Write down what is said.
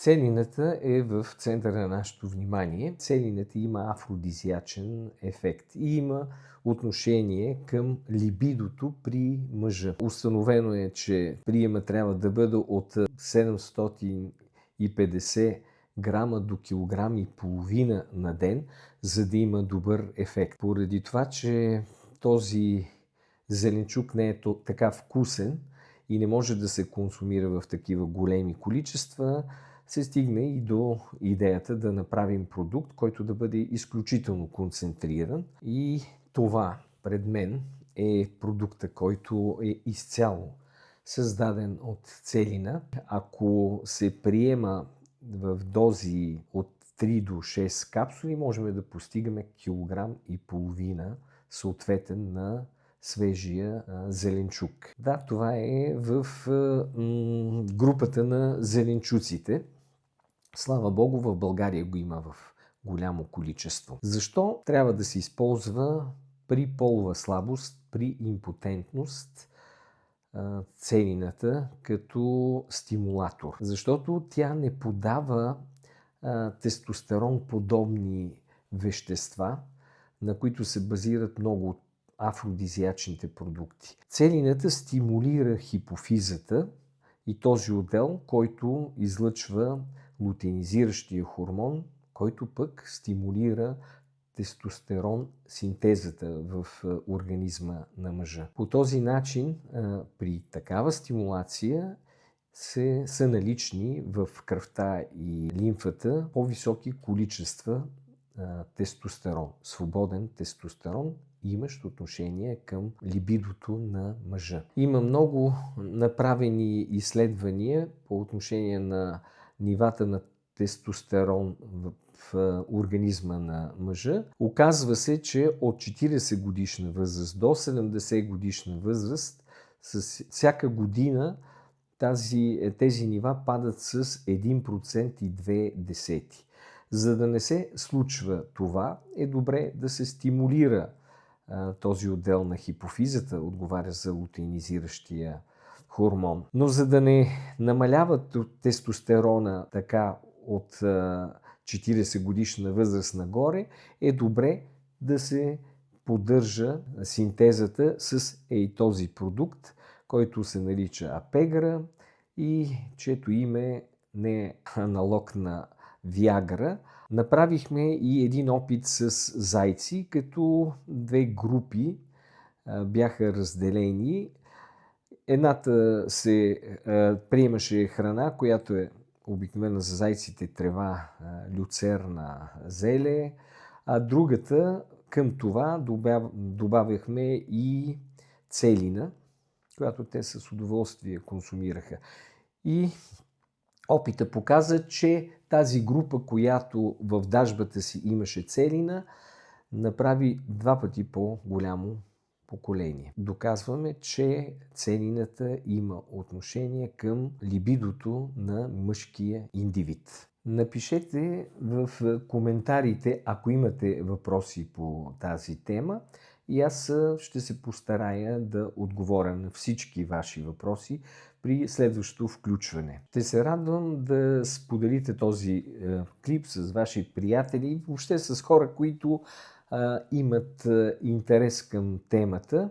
Целината е в центъра на нашето внимание. Целината има афродизиачен ефект и има отношение към либидото при мъжа. Установено е, че приема трябва да бъде от 750 грама до килограм и половина на ден, за да има добър ефект. Поради това, че този зеленчук не е така вкусен и не може да се консумира в такива големи количества, се стигне и до идеята да направим продукт, който да бъде изключително концентриран. И това пред мен е продукта, който е изцяло създаден от целина. Ако се приема в дози от 3 до 6 капсули, можем да постигаме килограм и половина съответен на свежия зеленчук. Да, това е в групата на зеленчуците. Слава Богу, в България го има в голямо количество. Защо трябва да се използва при полова слабост, при импотентност целината като стимулатор? Защото тя не подава тестостерон подобни вещества, на които се базират много от афродизиачните продукти. Целината стимулира хипофизата и този отдел, който излъчва лутеинизиращия хормон, който пък стимулира тестостерон синтезата в организма на мъжа. По този начин, при такава стимулация, са налични в кръвта и лимфата по-високи количества тестостерон, свободен тестостерон, имащ отношение към либидото на мъжа. Има много направени изследвания по отношение на нивата на тестостерон в организма на мъжа. Оказва се, че от 40 годишна възраст до 70 годишна възраст с всяка година тези нива падат с 1,2%. За да не се случва това, е добре да се стимулира този отдел на хипофизата, отговаря за лутеинизиращия хормон. Но за да не намаляват тестостерона така от 40 годишна възраст нагоре, е добре да се поддържа синтезата с този продукт, който се нарича Апегра и чието име не е аналог на Виагра. Направихме и един опит с зайци, като две групи бяха разделени. Едната се приемаше храна, която е обикновена за зайците трева, люцерна, зеле, а другата към това добавяхме и целина, която те с удоволствие консумираха. И опита показа, че тази група, която в дажбата си имаше целина, направи 2 пъти по-голямо поколение. Доказваме, че целината има отношение към либидото на мъжкия индивид. Напишете в коментарите, ако имате въпроси по тази тема, и аз ще се постарая да отговоря на всички ваши въпроси при следващото включване. Ще се радвам да споделите този клип с ваши приятели, въобще с хора, които имат интерес към темата.